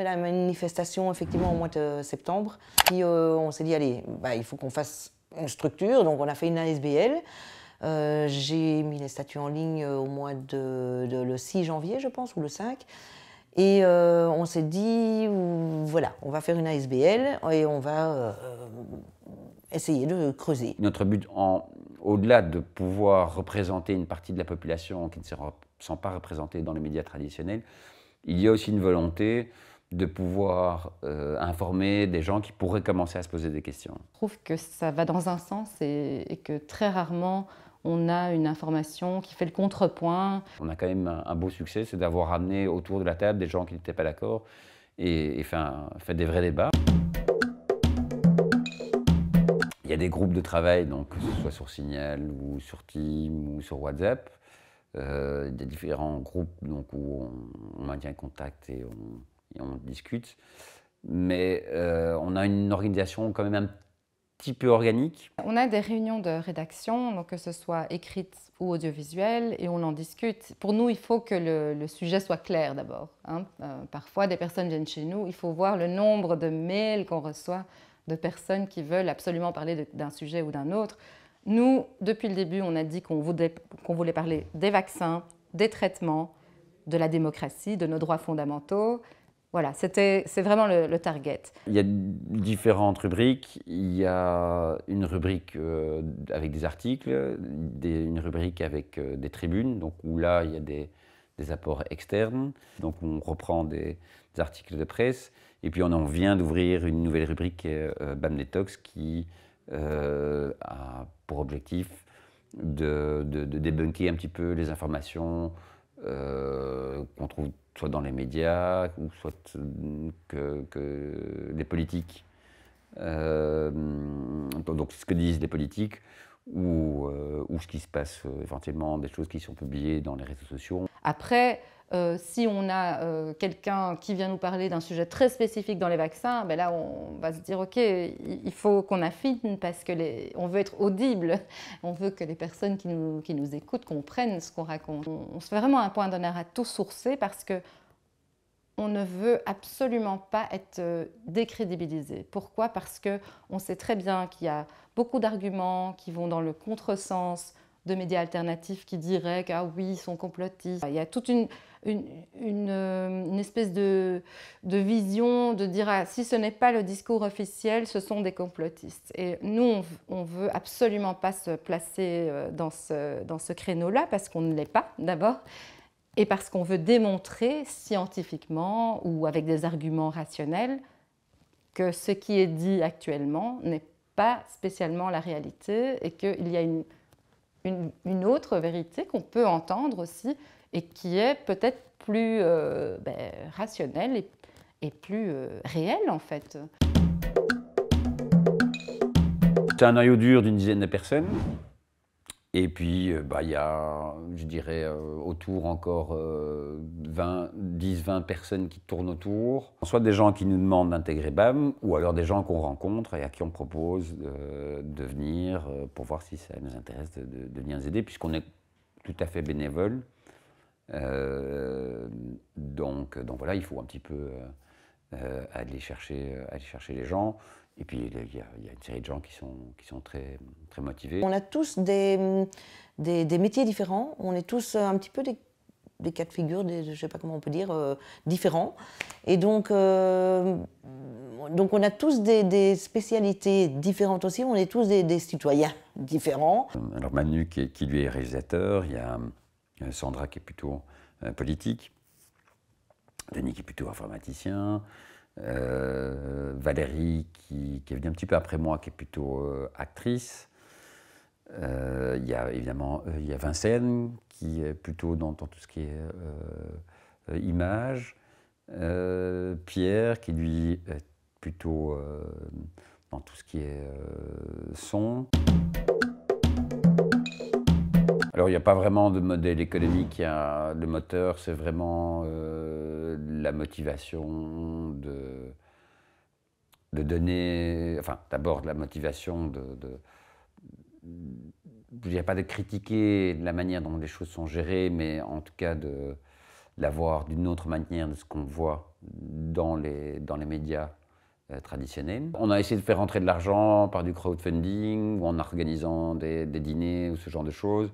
préparé la manifestation effectivement au mois de septembre. Puis on s'est dit, allez, il faut qu'on fasse une structure, donc on a fait une ASBL. J'ai mis les statuts en ligne au mois le 6 janvier, je pense, ou le 5. Et on s'est dit, voilà, on va faire une ASBL et on va essayer de creuser. Notre but, au-delà de pouvoir représenter une partie de la population qui ne se sent pas représentée dans les médias traditionnels, il y a aussi une volonté de pouvoir informer des gens qui pourraient commencer à se poser des questions. Je trouve que ça va dans un sens et que très rarement on a une information qui fait le contrepoint. On a quand même un beau succès, c'est d'avoir amené autour de la table des gens qui n'étaient pas d'accord et fait des vrais débats. Il y a des groupes de travail, donc, que ce soit sur Signal ou sur Teams ou sur WhatsApp. Il y a différents groupes donc, où on maintient contact et on discute. Mais on a une organisation quand même un petit peu organique. On a des réunions de rédaction, donc que ce soit écrite ou audiovisuelle, et on en discute. Pour nous, il faut que le sujet soit clair d'abord. Parfois, des personnes viennent chez nous, il faut voir le nombre de mails qu'on reçoit de personnes qui veulent absolument parler d'un sujet ou d'un autre. Nous, depuis le début, on a dit qu'on voulait parler des vaccins, des traitements, de la démocratie, de nos droits fondamentaux. Voilà, c'est vraiment le target. Il y a différentes rubriques. Il y a une rubrique avec des articles, une rubrique avec des tribunes, donc où là, il y a des apports externes. Donc on reprend des articles de presse. Et puis on vient d'ouvrir une nouvelle rubrique, BAM Detox, qui a pour objectif de débunker un petit peu les informations qu'on trouve soit dans les médias, ou soit que les politiques, donc ce que disent les politiques, ou ce qui se passe éventuellement, des choses qui sont publiées dans les réseaux sociaux. Après, si on a quelqu'un qui vient nous parler d'un sujet très spécifique dans les vaccins, ben là on va se dire ok, il faut qu'on affine parce que on veut être audible, on veut que les personnes qui nous écoutent comprennent ce qu'on raconte. On se fait vraiment un point d'honneur à tout sourcer parce que on ne veut absolument pas être décrédibilisé. Pourquoi? Parce qu'on sait très bien qu'il y a beaucoup d'arguments qui vont dans le contresens de médias alternatifs qui diraient que ah oui, ils sont complotistes. Il y a toute une espèce de vision de dire ah, si ce n'est pas le discours officiel, ce sont des complotistes. Et nous, on ne veut absolument pas se placer dans ce créneau-là parce qu'on ne l'est pas d'abord. Et parce qu'on veut démontrer scientifiquement ou avec des arguments rationnels que ce qui est dit actuellement n'est pas spécialement la réalité et qu'il y a une autre vérité qu'on peut entendre aussi et qui est peut-être plus rationnelle et plus réelle en fait. C'est un noyau dur d'une dizaine de personnes. Et puis, il y a, je dirais, autour encore 10-20 personnes qui tournent autour. Soit des gens qui nous demandent d'intégrer BAM, ou alors des gens qu'on rencontre et à qui on propose de venir pour voir si ça nous intéresse de venir nous aider, puisqu'on est tout à fait bénévole. Donc voilà, il faut un petit peu aller chercher les gens. Et puis, il y a une série de gens qui sont très, très motivés. On a tous des métiers différents, on est tous un petit peu des cas de figure, je ne sais pas comment on peut dire, différents. Et donc on a tous des spécialités différentes aussi, on est tous des citoyens différents. Alors Manu qui lui est réalisateur, il y a Sandra qui est plutôt politique, Denis qui est plutôt informaticien, Valérie qui est venue un petit peu après moi, qui est plutôt actrice. Il y a évidemment Vincennes qui est plutôt dans tout ce qui est image. Pierre qui lui est plutôt dans tout ce qui est son. Alors il n'y a pas vraiment de modèle économique, le moteur c'est vraiment la motivation de donner, enfin d'abord la motivation je ne dirais pas de critiquer la manière dont les choses sont gérées, mais en tout cas de l'avoir d'une autre manière de ce qu'on voit dans les médias traditionnels. On a essayé de faire rentrer de l'argent par du crowdfunding ou en organisant des dîners ou ce genre de choses.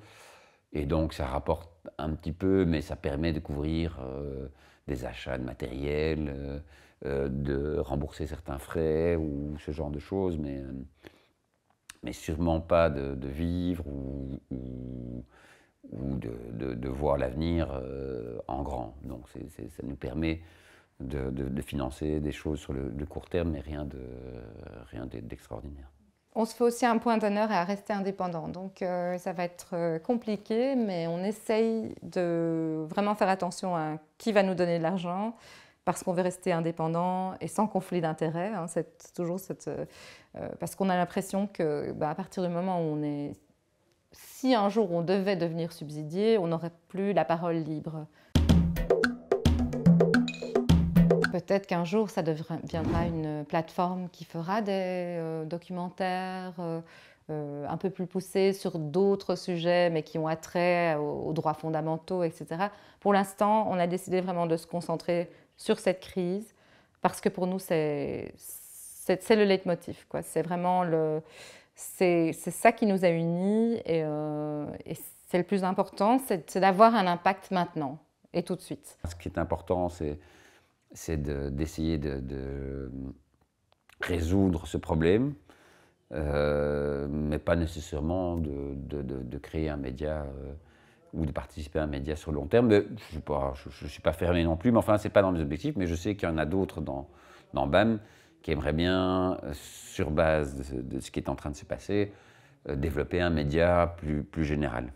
Et donc ça rapporte un petit peu, mais ça permet de couvrir des achats de matériel, de rembourser certains frais ou ce genre de choses, mais sûrement pas de vivre ou de voir l'avenir en grand. Donc ça nous permet de financer des choses sur le court terme, mais rien d'extraordinaire. On se fait aussi un point d'honneur à rester indépendant, donc ça va être compliqué, mais on essaye de vraiment faire attention à qui va nous donner de l'argent, parce qu'on veut rester indépendant et sans conflit d'intérêts. Hein, c'est toujours parce qu'on a l'impression que à partir du moment où on est... Si un jour on devait devenir subsidié, on n'aurait plus la parole libre. Peut-être qu'un jour, ça deviendra une plateforme qui fera des documentaires un peu plus poussés sur d'autres sujets, mais qui ont attrait aux droits fondamentaux, etc. Pour l'instant, on a décidé vraiment de se concentrer sur cette crise, parce que pour nous, c'est le leitmotiv, quoi. C'est vraiment c'est ça qui nous a unis, et c'est le plus important, c'est d'avoir un impact maintenant, et tout de suite. Ce qui est important, c'est d'essayer de résoudre ce problème, mais pas nécessairement de créer un média ou de participer à un média sur le long terme. Je ne suis pas fermé non plus, mais enfin, ce n'est pas dans mes objectifs, mais je sais qu'il y en a d'autres dans BAM qui aimeraient bien, sur base de ce qui est en train de se passer, développer un média plus général.